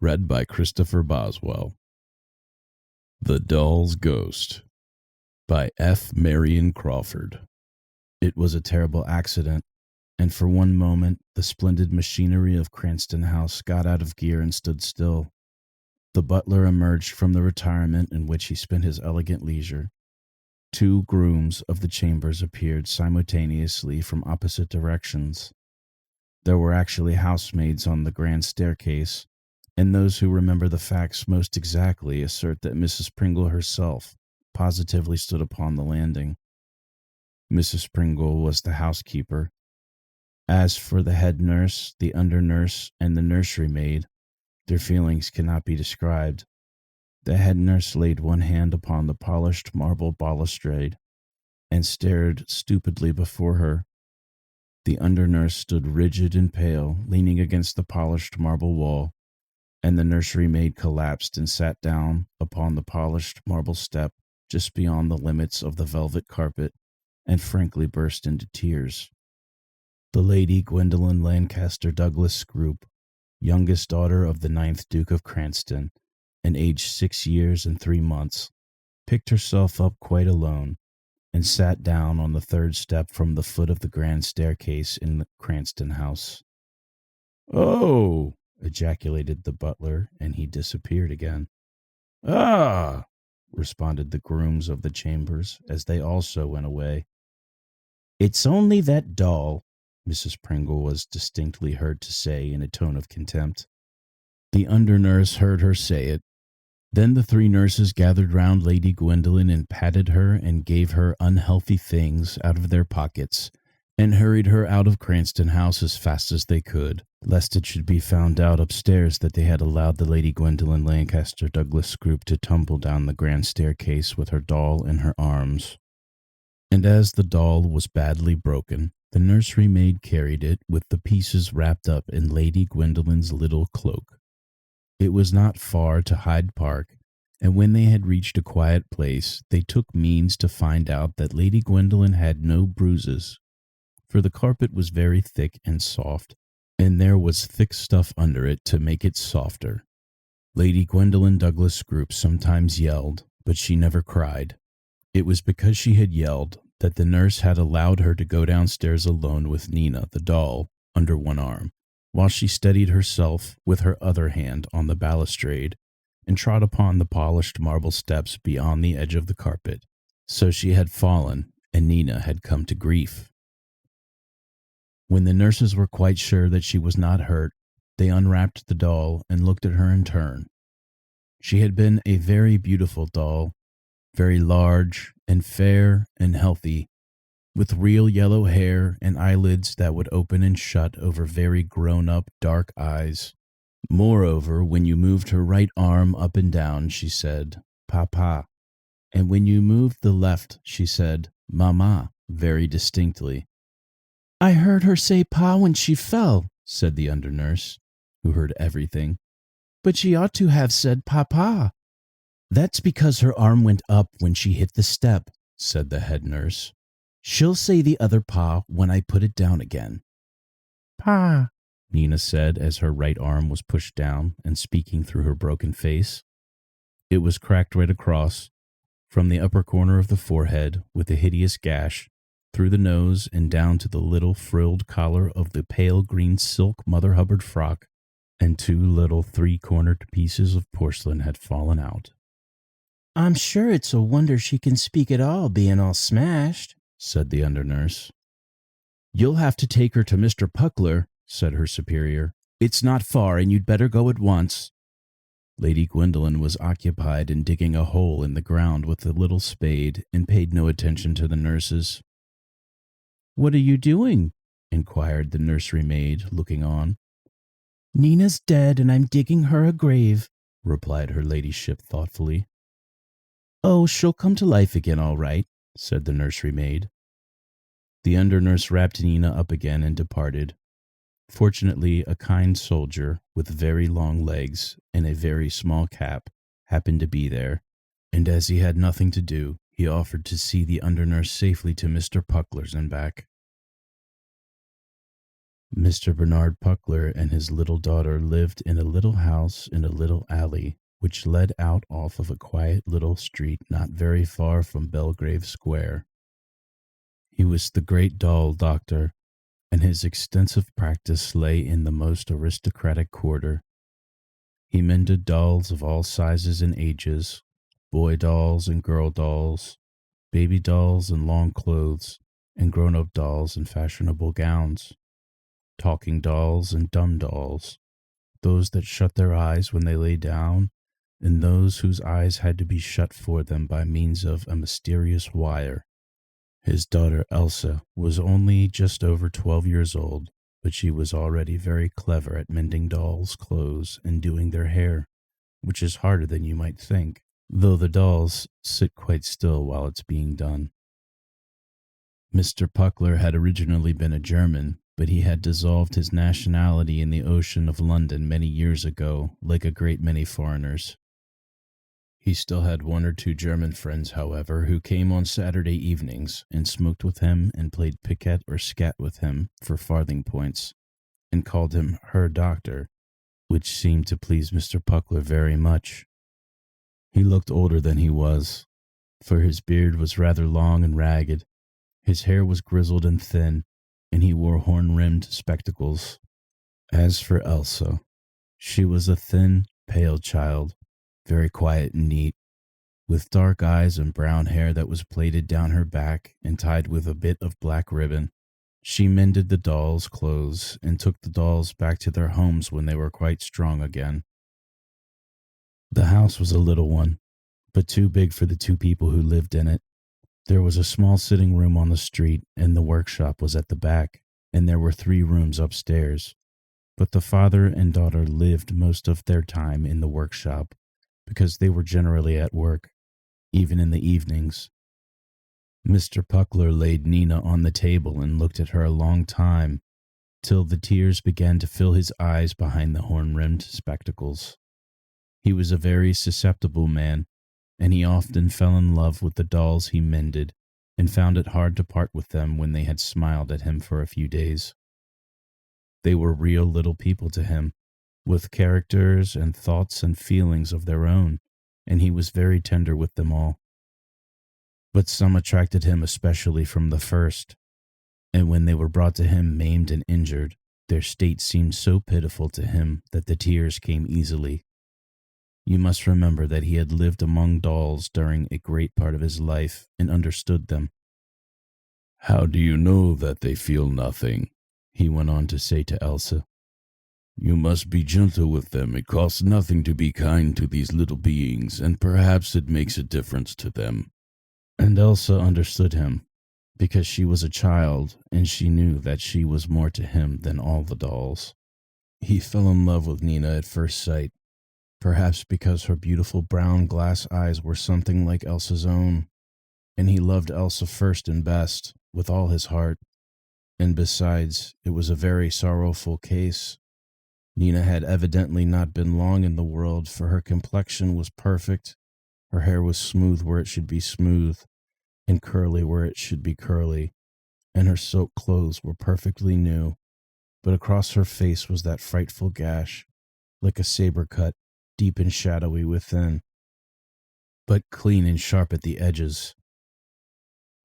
Read by Christopher Boswell. The Doll's Ghost by F. Marion Crawford. It was a terrible accident, and for one moment the splendid machinery of Cranston House got out of gear and stood still. The butler emerged from the retirement in which he spent his elegant leisure. Two grooms of the chambers appeared simultaneously from opposite directions. There were actually housemaids on the grand staircase, and those who remember the facts most exactly assert that Mrs. Pringle herself positively stood upon the landing. Mrs. Pringle was the housekeeper. As for the head nurse, the under nurse, and the nursery maid, their feelings cannot be described. The head nurse laid one hand upon the polished marble balustrade and stared stupidly before her. The under nurse stood rigid and pale, leaning against the polished marble wall, and the nursery maid collapsed and sat down upon the polished marble step just beyond the limits of the velvet carpet, and frankly burst into tears. The Lady Gwendolen Lancaster Douglas Scroop, youngest daughter of the 9th Duke of Cranston, and aged 6 years and 3 months, picked herself up quite alone, and sat down on the third step from the foot of the grand staircase in the Cranston House. "Oh!" ejaculated the butler, and he disappeared again. "Ah!" responded the grooms of the chambers, as they also went away. "It's only that doll," Mrs. Pringle was distinctly heard to say in a tone of contempt. The under nurse heard her say it. Then the 3 nurses gathered round Lady Gwendolen and patted her and gave her unhealthy things out of their pockets, and hurried her out of Cranston House as fast as they could, lest it should be found out upstairs that they had allowed the Lady Gwendolen Lancaster Douglas Scroop to tumble down the grand staircase with her doll in her arms. And as the doll was badly broken, the nursery maid carried it with the pieces wrapped up in Lady Gwendolen's little cloak. It was not far to Hyde Park, and when they had reached a quiet place, they took means to find out that Lady Gwendolen had no bruises, for the carpet was very thick and soft, and there was thick stuff under it to make it softer. Lady Gwendolen Douglas Scroop sometimes yelled, but she never cried. It was because she had yelled that the nurse had allowed her to go downstairs alone with Nina, the doll, under one arm, while she steadied herself with her other hand on the balustrade and trod upon the polished marble steps beyond the edge of the carpet. So she had fallen, and Nina had come to grief. When the nurses were quite sure that she was not hurt, they unwrapped the doll and looked at her in turn. She had been a very beautiful doll, very large and fair and healthy, with real yellow hair and eyelids that would open and shut over very grown-up dark eyes. Moreover, when you moved her right arm up and down, she said, "Papa," and when you moved the left, she said, "Mama," very distinctly. "I heard her say Pa when she fell," said the under nurse, who heard everything, "but she ought to have said Papa." "That's because her arm went up when she hit the step," said the head nurse. "She'll say the other Pa when I put it down again." "Pa," Nina said as her right arm was pushed down and speaking through her broken face. It was cracked right across, from the upper corner of the forehead with a hideous gash, through the nose and down to the little frilled collar of the pale green silk Mother Hubbard frock, and 2 little 3-cornered pieces of porcelain had fallen out. "I'm sure it's a wonder she can speak at all, being all smashed," said the under nurse. "You'll have to take her to Mr. Puckler," said her superior. "It's not far, and you'd better go at once." Lady Gwendolen was occupied in digging a hole in the ground with a little spade, and paid no attention to the nurses. "What are you doing?" inquired the nursery maid, looking on. "Nina's dead, and I'm digging her a grave," replied her ladyship thoughtfully. "Oh, she'll come to life again all right," said the nursery maid. The under nurse wrapped Nina up again and departed. Fortunately, a kind soldier with very long legs and a very small cap happened to be there, and as he had nothing to do, he offered to see the under nurse safely to Mr. Puckler's and back. Mr. Bernard Puckler and his little daughter lived in a little house in a little alley, which led out off of a quiet little street not very far from Belgrave Square. He was the great doll doctor, and his extensive practice lay in the most aristocratic quarter. He mended dolls of all sizes and ages, boy dolls and girl dolls, baby dolls in long clothes, and grown-up dolls in fashionable gowns, talking dolls and dumb dolls, those that shut their eyes when they lay down, and those whose eyes had to be shut for them by means of a mysterious wire. His daughter Elsa was only just over 12 years old, but she was already very clever at mending dolls' clothes and doing their hair, which is harder than you might think, though the dolls sit quite still while it's being done. Mr. Puckler had originally been a German, but he had dissolved his nationality in the ocean of London many years ago, like a great many foreigners. He still had one or two German friends, however, who came on Saturday evenings and smoked with him and played piquet or scat with him for farthing points, and called him Herr Doctor, which seemed to please Mr. Puckler very much. He looked older than he was, for his beard was rather long and ragged, his hair was grizzled and thin, and he wore horn-rimmed spectacles. As for Elsa, she was a thin, pale child, very quiet and neat, with dark eyes and brown hair that was plaited down her back and tied with a bit of black ribbon. She mended the dolls' clothes and took the dolls back to their homes when they were quite strong again. The house was a little one, but too big for the two people who lived in it. There was a small sitting room on the street, and the workshop was at the back, and there were 3 rooms upstairs. But the father and daughter lived most of their time in the workshop, because they were generally at work, even in the evenings. Mr. Puckler laid Nina on the table and looked at her a long time, till the tears began to fill his eyes behind the horn-rimmed spectacles. He was a very susceptible man, and he often fell in love with the dolls he mended, and found it hard to part with them when they had smiled at him for a few days. They were real little people to him, with characters and thoughts and feelings of their own, and he was very tender with them all. But some attracted him especially from the first, and when they were brought to him maimed and injured, their state seemed so pitiful to him that the tears came easily. You must remember that he had lived among dolls during a great part of his life and understood them. "How do you know that they feel nothing?" he went on to say to Elsa. "You must be gentle with them. It costs nothing to be kind to these little beings, and perhaps it makes a difference to them." And Elsa understood him, because she was a child, and she knew that she was more to him than all the dolls. He fell in love with Nina at first sight, perhaps because her beautiful brown glass eyes were something like Elsa's own, and he loved Elsa first and best, with all his heart. And besides, it was a very sorrowful case. Nina had evidently not been long in the world, for her complexion was perfect, her hair was smooth where it should be smooth, and curly where it should be curly, and her silk clothes were perfectly new, but across her face was that frightful gash, like a saber cut, deep and shadowy within, but clean and sharp at the edges.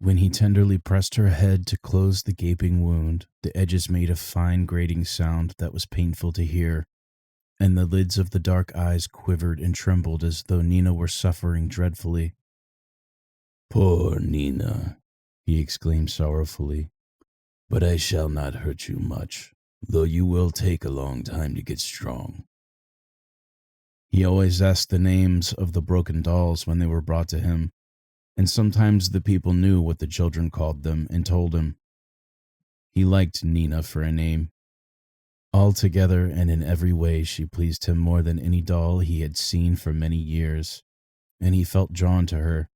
When he tenderly pressed her head to close the gaping wound, the edges made a fine grating sound that was painful to hear, and the lids of the dark eyes quivered and trembled as though Nina were suffering dreadfully. "Poor Nina," he exclaimed sorrowfully, "but I shall not hurt you much, though you will take a long time to get strong." He always asked the names of the broken dolls when they were brought to him, and sometimes the people knew what the children called them and told him. He liked Nina for a name. Altogether and in every way she pleased him more than any doll he had seen for many years, and he felt drawn to her,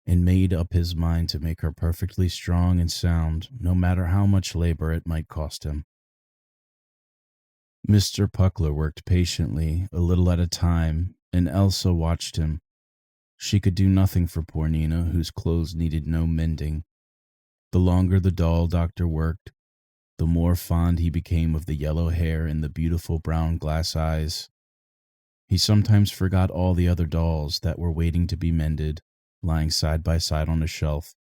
and made up his mind to make her perfectly strong and sound, no matter how much labor it might cost him. Mr. Puckler worked patiently, a little at a time, and Elsa watched him. She could do nothing for poor Nina, whose clothes needed no mending. The longer the doll doctor worked, the more fond he became of the yellow hair and the beautiful brown glass eyes. He sometimes forgot all the other dolls that were waiting to be mended, lying side by side on a shelf,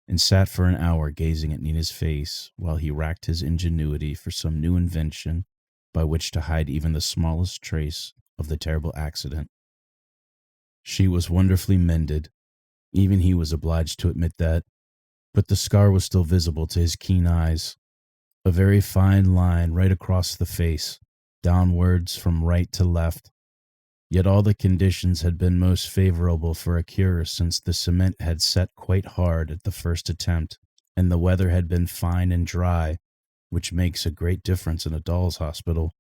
and sat for an hour gazing at Nina's face while he racked his ingenuity for some new invention by which to hide even the smallest trace of the terrible accident. She was wonderfully mended. Even he was obliged to admit that, but the scar was still visible to his keen eyes, a very fine line right across the face, downwards from right to left. Yet all the conditions had been most favorable for a cure, since the cement had set quite hard at the first attempt, and the weather had been fine and dry, which makes a great difference in a doll's hospital.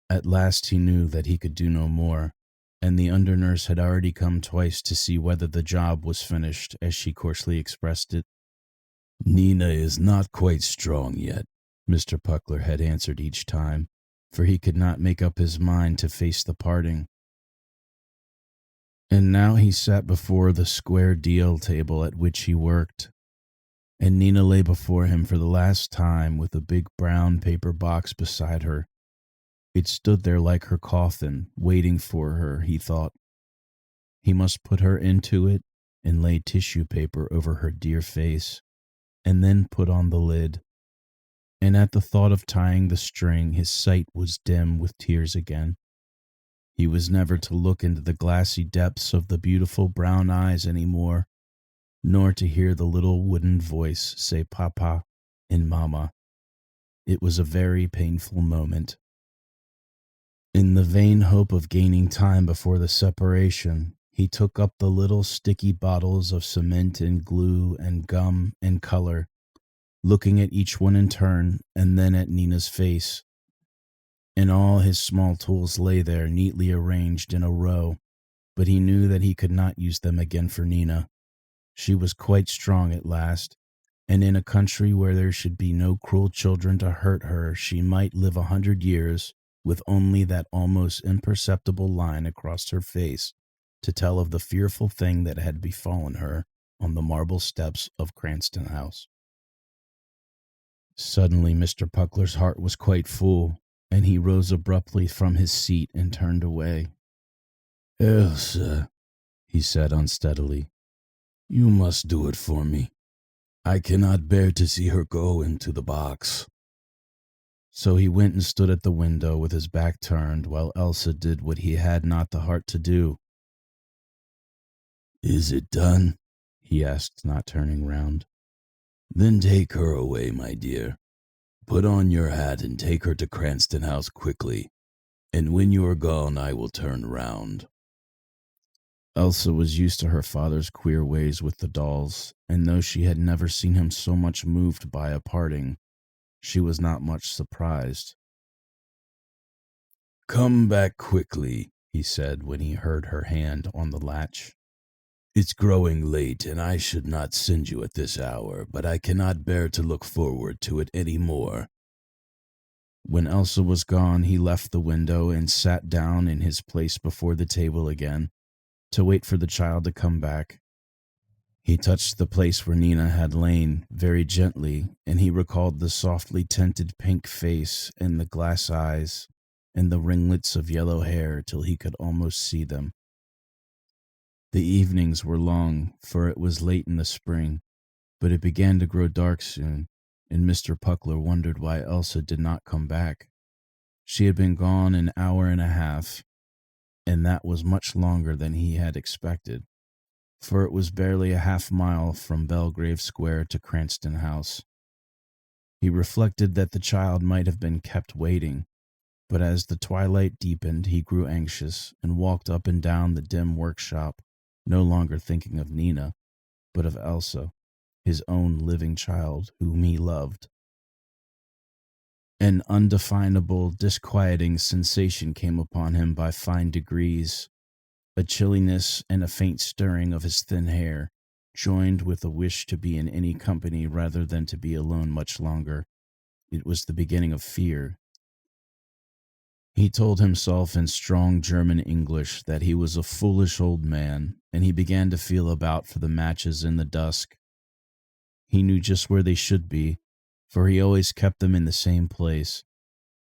At last he knew that he could do no more, and the under-nurse had already come twice to see whether the job was finished, as she coarsely expressed it. "Nina is not quite strong yet," Mr. Puckler had answered each time, for he could not make up his mind to face the parting. And now he sat before the square deal table at which he worked, and Nina lay before him for the last time with a big brown paper box beside her. It stood there like her coffin, waiting for her, he thought. He must put her into it and lay tissue paper over her dear face, and then put on the lid. And at the thought of tying the string, his sight was dim with tears again. He was never to look into the glassy depths of the beautiful brown eyes any more, nor to hear the little wooden voice say Papa and Mama. It was a very painful moment. In the vain hope of gaining time before the separation, he took up the little sticky bottles of cement and glue and gum and color, looking at each one in turn and then at Nina's face. And all his small tools lay there neatly arranged in a row, but he knew that he could not use them again for Nina. She was quite strong at last, and in a country where there should be no cruel children to hurt her, she might live 100 years with only that almost imperceptible line across her face to tell of the fearful thing that had befallen her on the marble steps of Cranston House. Suddenly Mr. Puckler's heart was quite full, and he rose abruptly from his seat and turned away. "Elsa," he said unsteadily, "you must do it for me. I cannot bear to see her go into the box." So he went and stood at the window with his back turned while Elsa did what he had not the heart to do. "Is it done?" he asked, not turning round. "Then take her away, my dear. Put on your hat and take her to Cranston House quickly, and when you are gone I will turn round." Elsa was used to her father's queer ways with the dolls, and though she had never seen him so much moved by a parting, she was not much surprised. "Come back quickly," he said when he heard her hand on the latch. "It's growing late, and I should not send you at this hour, but I cannot bear to look forward to it any more." When Elsa was gone, he left the window and sat down in his place before the table again, to wait for the child to come back. He touched the place where Nina had lain very gently, and he recalled the softly tinted pink face and the glass eyes and the ringlets of yellow hair till he could almost see them. The evenings were long, for it was late in the spring, but it began to grow dark soon, and Mr. Puckler wondered why Elsa did not come back. She had been gone an hour and a half, and that was much longer than he had expected, for it was barely a half-mile from Belgrave Square to Cranston House. He reflected that the child might have been kept waiting, but as the twilight deepened he grew anxious and walked up and down the dim workshop, no longer thinking of Nina, but of Elsa, his own living child whom he loved. An undefinable, disquieting sensation came upon him by fine degrees, a chilliness and a faint stirring of his thin hair, joined with a wish to be in any company rather than to be alone much longer. It was the beginning of fear. He told himself in strong German English that he was a foolish old man, and he began to feel about for the matches in the dusk. He knew just where they should be, for he always kept them in the same place,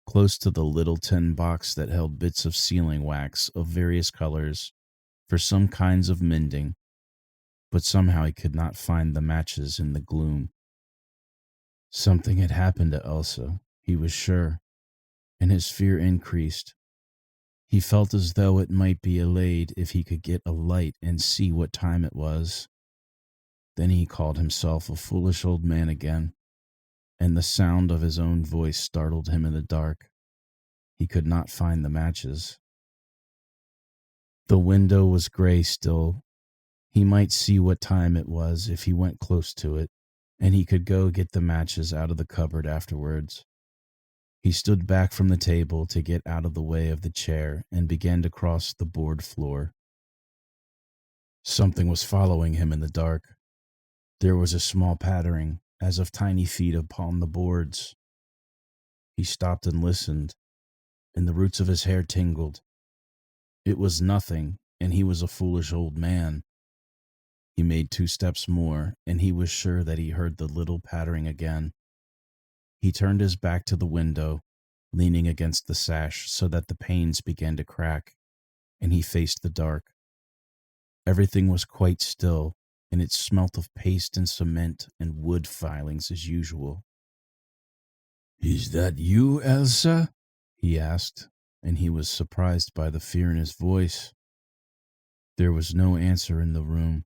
close to the little tin box that held bits of sealing wax of various colors for some kinds of mending, but somehow he could not find the matches in the gloom. Something had happened to Elsa, he was sure, and his fear increased. He felt as though it might be allayed if he could get a light and see what time it was. Then he called himself a foolish old man again, and the sound of his own voice startled him in the dark. He could not find the matches. The window was gray still. He might see what time it was if he went close to it, and he could go get the matches out of the cupboard afterwards. He stood back from the table to get out of the way of the chair and began to cross the board floor. Something was following him in the dark. There was a small pattering, as of tiny feet upon the boards. He stopped and listened, and the roots of his hair tingled. It was nothing, and he was a foolish old man. He made 2 steps more, and he was sure that he heard the little pattering again. He turned his back to the window, leaning against the sash so that the panes began to crack, and he faced the dark. Everything was quite still, and it smelt of paste and cement and wood filings as usual. "Is that you, Elsa?" he asked, and he was surprised by the fear in his voice. There was no answer in the room,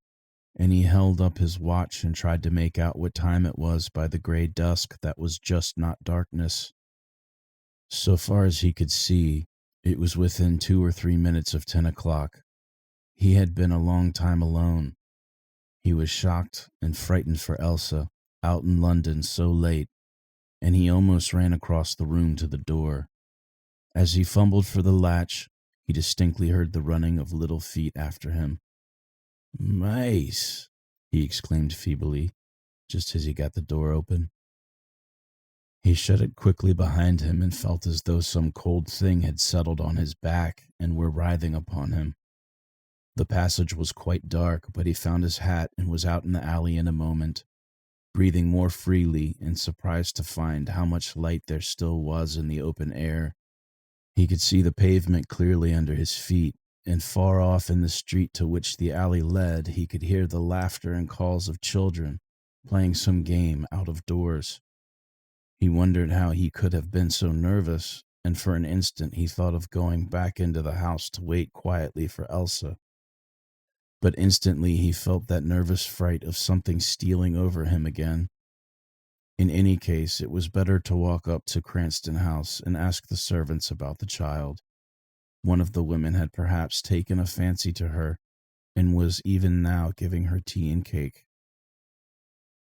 and he held up his watch and tried to make out what time it was by the gray dusk that was just not darkness. So far as he could see, it was within 2 or 3 minutes of 10 o'clock. He had been a long time alone. He was shocked and frightened for Elsa, out in London so late, and he almost ran across the room to the door. As he fumbled for the latch, he distinctly heard the running of little feet after him. "Mice!" he exclaimed feebly, just as he got the door open. He shut it quickly behind him and felt as though some cold thing had settled on his back and were writhing upon him. The passage was quite dark, but he found his hat and was out in the alley in a moment, breathing more freely and surprised to find how much light there still was in the open air. He could see the pavement clearly under his feet, and far off in the street to which the alley led, he could hear the laughter and calls of children playing some game out of doors. He wondered how he could have been so nervous, and for an instant he thought of going back into the house to wait quietly for Elsa. But instantly he felt that nervous fright of something stealing over him again. In any case, it was better to walk up to Cranston House and ask the servants about the child. One of the women had perhaps taken a fancy to her and was even now giving her tea and cake.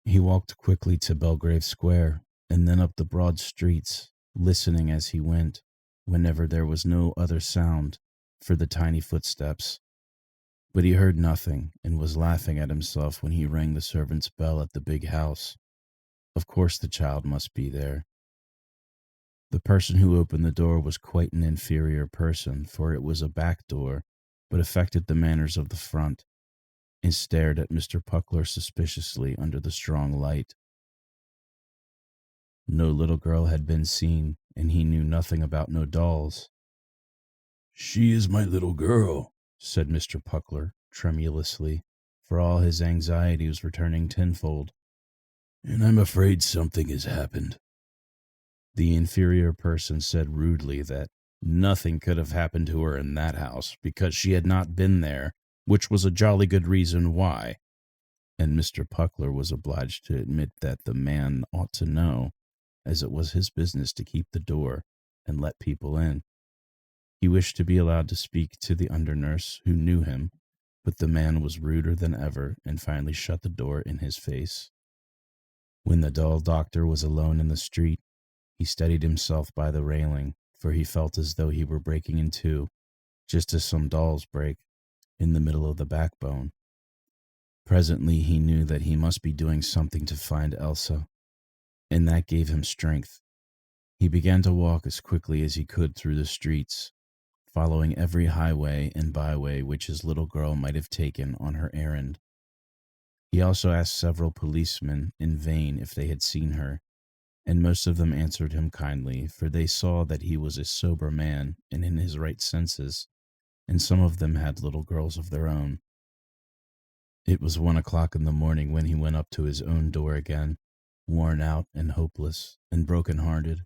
He walked quickly to Belgrave Square and then up the broad streets, listening as he went, whenever there was no other sound, for the tiny footsteps. But he heard nothing and was laughing at himself when he rang the servant's bell at the big house. Of course the child must be there. The person who opened the door was quite an inferior person, for it was a back door, but affected the manners of the front, and stared at Mr. Puckler suspiciously under the strong light. No little girl had been seen, and he knew nothing about no dolls. "She is my little girl," said Mr. Puckler tremulously, for all his anxiety was returning tenfold, "and I'm afraid something has happened." The inferior person said rudely that nothing could have happened to her in that house because she had not been there, which was a jolly good reason why, and Mr. Puckler was obliged to admit that the man ought to know, as it was his business to keep the door and let people in. He wished to be allowed to speak to the under-nurse, who knew him, but the man was ruder than ever and finally shut the door in his face. When the dull doctor was alone in the street, he steadied himself by the railing, for he felt as though he were breaking in two, just as some dolls break, in the middle of the backbone. Presently he knew that he must be doing something to find Elsa, and that gave him strength. He began to walk as quickly as he could through the streets, following every highway and byway which his little girl might have taken on her errand. He also asked several policemen in vain if they had seen her, and most of them answered him kindly, for they saw that he was a sober man and in his right senses, and some of them had little girls of their own. It was 1 o'clock in the morning when he went up to his own door again, worn out and hopeless and broken-hearted.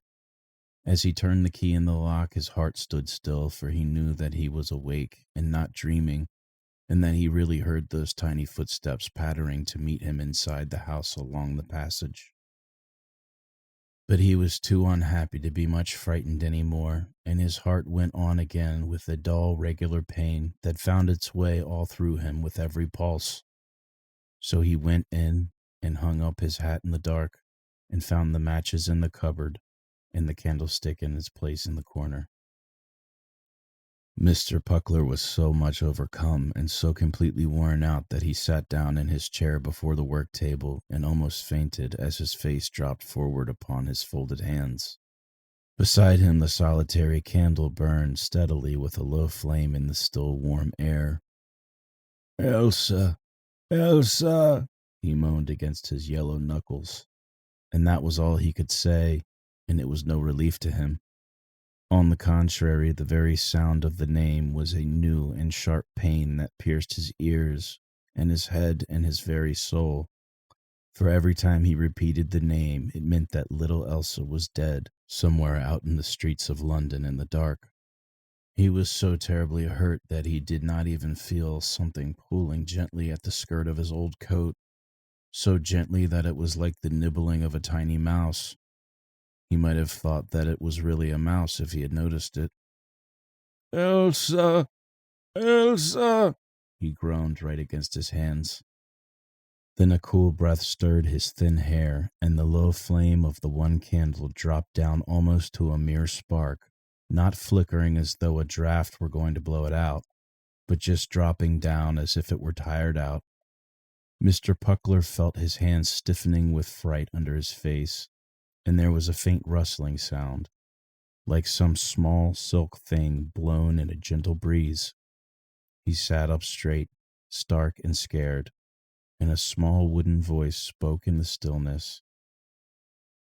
As he turned the key in the lock, his heart stood still, for he knew that he was awake and not dreaming, and that he really heard those tiny footsteps pattering to meet him inside the house along the passage. But he was too unhappy to be much frightened any more, and his heart went on again with a dull, regular pain that found its way all through him with every pulse. So he went in and hung up his hat in the dark, and found the matches in the cupboard and the candlestick in its place in the corner. Mr. Puckler was so much overcome and so completely worn out that he sat down in his chair before the work table and almost fainted as his face dropped forward upon his folded hands. Beside him the solitary candle burned steadily with a low flame in the still warm air. "Elsa, Elsa," he moaned against his yellow knuckles, and that was all he could say, and it was no relief to him. On the contrary, the very sound of the name was a new and sharp pain that pierced his ears and his head and his very soul, for every time he repeated the name it meant that little Elsa was dead somewhere out in the streets of London in the dark. He was so terribly hurt that he did not even feel something pulling gently at the skirt of his old coat, so gently that it was like the nibbling of a tiny mouse. He might have thought that it was really a mouse if he had noticed it. "Elsa! Elsa!" he groaned right against his hands. Then a cool breath stirred his thin hair, and the low flame of the one candle dropped down almost to a mere spark, not flickering as though a draft were going to blow it out, but just dropping down as if it were tired out. Mr. Puckler felt his hands stiffening with fright under his face, and there was a faint rustling sound, like some small silk thing blown in a gentle breeze. He sat up straight, stark and scared, and a small wooden voice spoke in the stillness.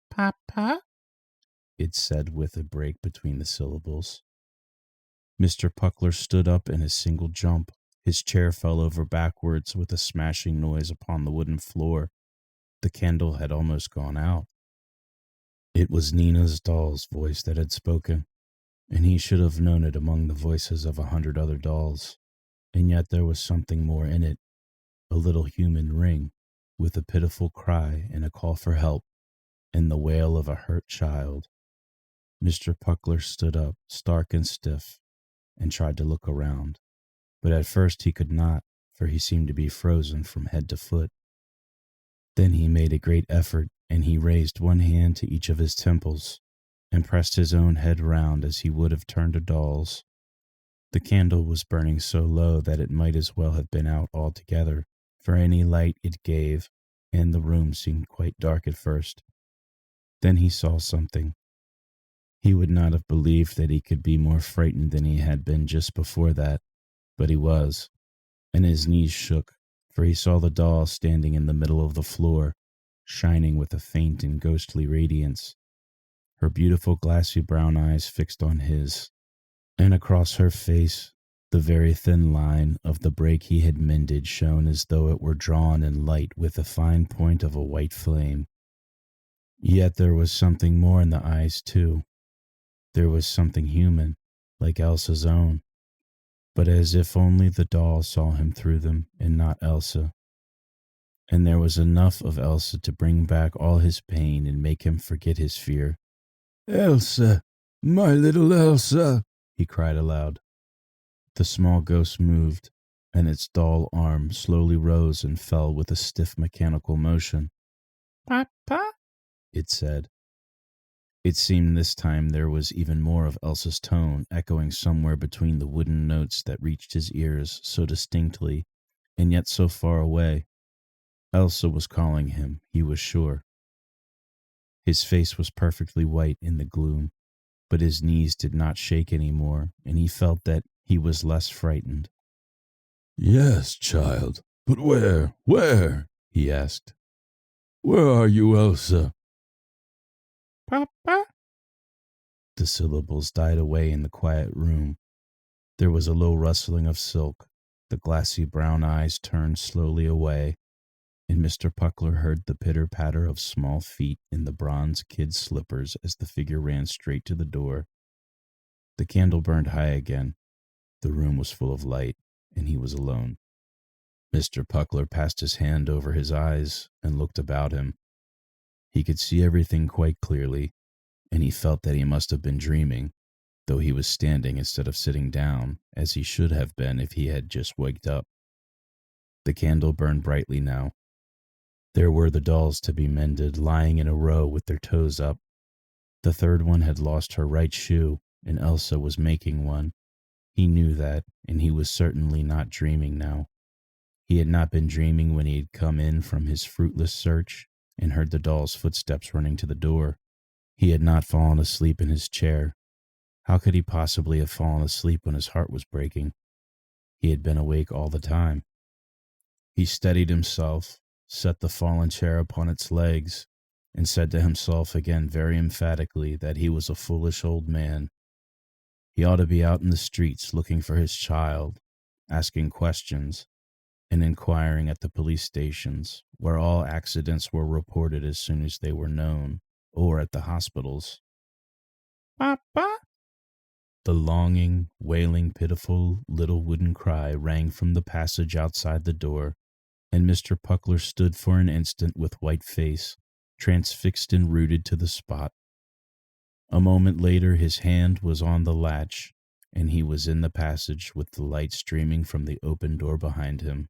"Papa?" it said with a break between the syllables. Mr. Puckler stood up in a single jump. His chair fell over backwards with a smashing noise upon the wooden floor. The candle had almost gone out. It was Nina's doll's voice that had spoken, and he should have known it among the voices of 100 other dolls. And yet there was something more in it, a little human ring, with a pitiful cry and a call for help, and the wail of a hurt child. Mr. Puckler stood up, stark and stiff, and tried to look around, but at first he could not, for he seemed to be frozen from head to foot. Then he made a great effort, and he raised one hand to each of his temples, and pressed his own head round as he would have turned a doll's. The candle was burning so low that it might as well have been out altogether, for any light it gave, and the room seemed quite dark at first. Then he saw something. He would not have believed that he could be more frightened than he had been just before that, but he was, and his knees shook, for he saw the doll standing in the middle of the floor, shining with a faint and ghostly radiance, her beautiful glassy brown eyes fixed on his, and across her face the very thin line of the break he had mended shone as though it were drawn in light with the fine point of a white flame. Yet there was something more in the eyes, too. There was something human, like Elsa's own, but as if only the doll saw him through them and not Elsa. And there was enough of Elsa to bring back all his pain and make him forget his fear. "Elsa, my little Elsa!" he cried aloud. The small ghost moved, and its doll arm slowly rose and fell with a stiff mechanical motion. "Papa?" it said. It seemed this time there was even more of Elsa's tone echoing somewhere between the wooden notes that reached his ears so distinctly and yet so far away. Elsa was calling him, he was sure. His face was perfectly white in the gloom, but his knees did not shake any more, and he felt that he was less frightened. "Yes, child, but where, he asked. "Where are you, Elsa?" Papa? The syllables died away in the quiet room. There was a low rustling of silk. The glassy brown eyes turned slowly away, and Mr. Puckler heard the pitter-patter of small feet in the bronze kid slippers as the figure ran straight to the door. The candle burned high again. The room was full of light, and he was alone. Mr. Puckler passed his hand over his eyes and looked about him. He could see everything quite clearly, and he felt that he must have been dreaming, though he was standing instead of sitting down, as he should have been if he had just waked up. The candle burned brightly now. There were the dolls to be mended, lying in a row with their toes up. The third one had lost her right shoe, and Elsa was making one. He knew that, and he was certainly not dreaming now. He had not been dreaming when he had come in from his fruitless search and heard the doll's footsteps running to the door. He had not fallen asleep in his chair. How could he possibly have fallen asleep when his heart was breaking? He had been awake all the time. He steadied himself, set the fallen chair upon its legs, and said to himself again very emphatically that he was a foolish old man. He ought to be out in the streets looking for his child, asking questions, and inquiring at the police stations, where all accidents were reported as soon as they were known, or at the hospitals. Papa? The longing, wailing, pitiful little wooden cry rang from the passage outside the door, and Mr. Puckler stood for an instant with white face, transfixed and rooted to the spot. A moment later his hand was on the latch, and he was in the passage with the light streaming from the open door behind him.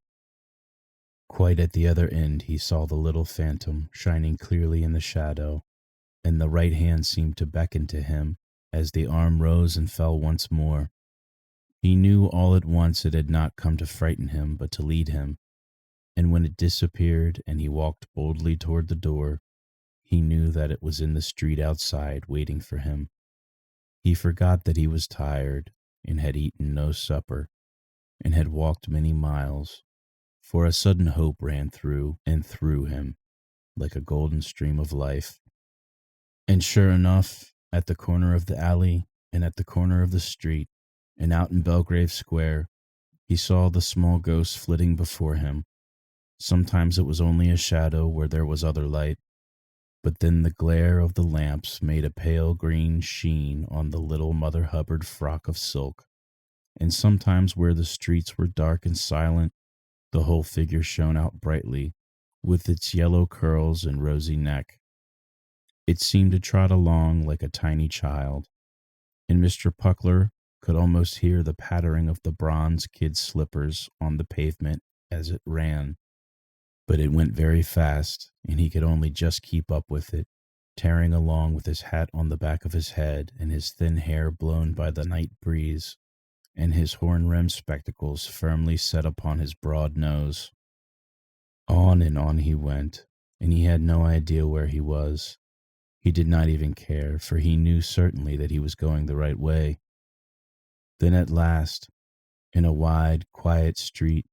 Quite at the other end he saw the little phantom shining clearly in the shadow, and the right hand seemed to beckon to him as the arm rose and fell once more. He knew all at once it had not come to frighten him but to lead him, and when it disappeared and he walked boldly toward the door, he knew that it was in the street outside waiting for him. He forgot that he was tired and had eaten no supper and had walked many miles, for a sudden hope ran through and through him like a golden stream of life. And sure enough, at the corner of the alley and at the corner of the street and out in Belgrave Square, he saw the small ghost flitting before him. Sometimes it was only a shadow where there was other light, but then the glare of the lamps made a pale green sheen on the little Mother Hubbard frock of silk, and sometimes where the streets were dark and silent, the whole figure shone out brightly, with its yellow curls and rosy neck. It seemed to trot along like a tiny child, and Mr. Puckler could almost hear the pattering of the bronze kid slippers on the pavement as it ran. But it went very fast, and he could only just keep up with it, tearing along with his hat on the back of his head and his thin hair blown by the night breeze, and his horn-rimmed spectacles firmly set upon his broad nose. On and on he went, and he had no idea where he was. He did not even care, for he knew certainly that he was going the right way. Then at last, in a wide, quiet street,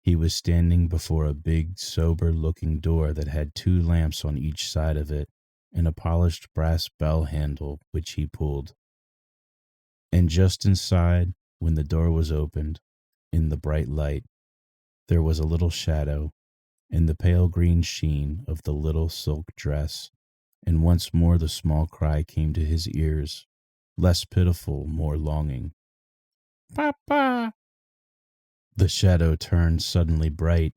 he was standing before a big, sober-looking door that had 2 lamps on each side of it and a polished brass bell handle which he pulled. And just inside, when the door was opened, in the bright light, there was a little shadow and the pale green sheen of the little silk dress, and once more the small cry came to his ears, less pitiful, more longing. Papa! The shadow turned suddenly bright,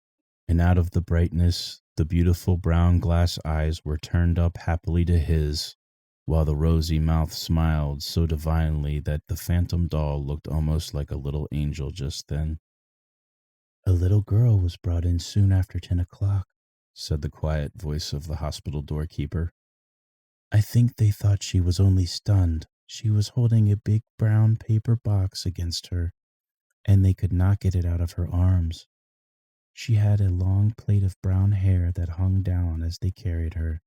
and out of the brightness the beautiful brown glass eyes were turned up happily to his, while the rosy mouth smiled so divinely that the phantom doll looked almost like a little angel just then. "A little girl was brought in soon after 10 o'clock, said the quiet voice of the hospital doorkeeper. "I think they thought she was only stunned. She was holding a big brown paper box against her, and they could not get it out of her arms. She had a long plait of brown hair that hung down as they carried her."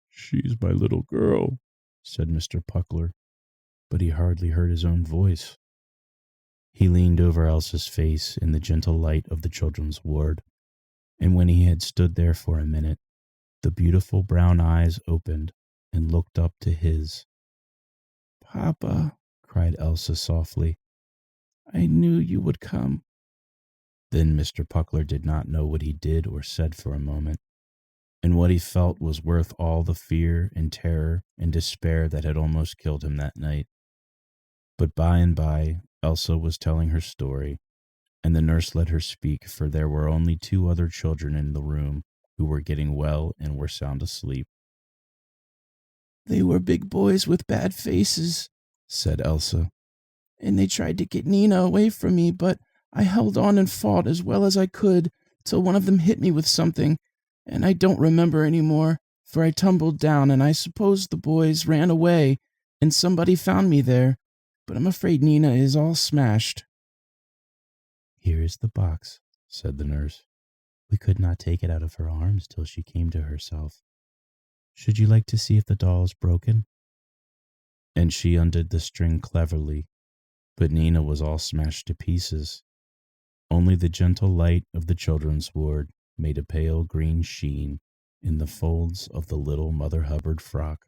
"She's my little girl," said Mr. Puckler, but he hardly heard his own voice. He leaned over Elsa's face in the gentle light of the children's ward, and when he had stood there for a minute, the beautiful brown eyes opened, and looked up to his. "Papa," cried Elsa softly, "I knew you would come." Then Mr. Puckler did not know what he did or said for a moment, and what he felt was worth all the fear and terror and despair that had almost killed him that night. But by and by, Elsa was telling her story, and the nurse let her speak, for there were only 2 other children in the room who were getting well and were sound asleep. "They were big boys with bad faces," said Elsa, "and they tried to get Nina away from me, but I held on and fought as well as I could till one of them hit me with something, and I don't remember any more, for I tumbled down, and I suppose the boys ran away, and somebody found me there, but I'm afraid Nina is all smashed." "Here is the box," said the nurse. "We could not take it out of her arms till she came to herself. Should you like to see if the doll is broken?" And she undid the string cleverly, but Nina was all smashed to pieces. Only the gentle light of the children's ward made a pale green sheen in the folds of the little Mother Hubbard frock.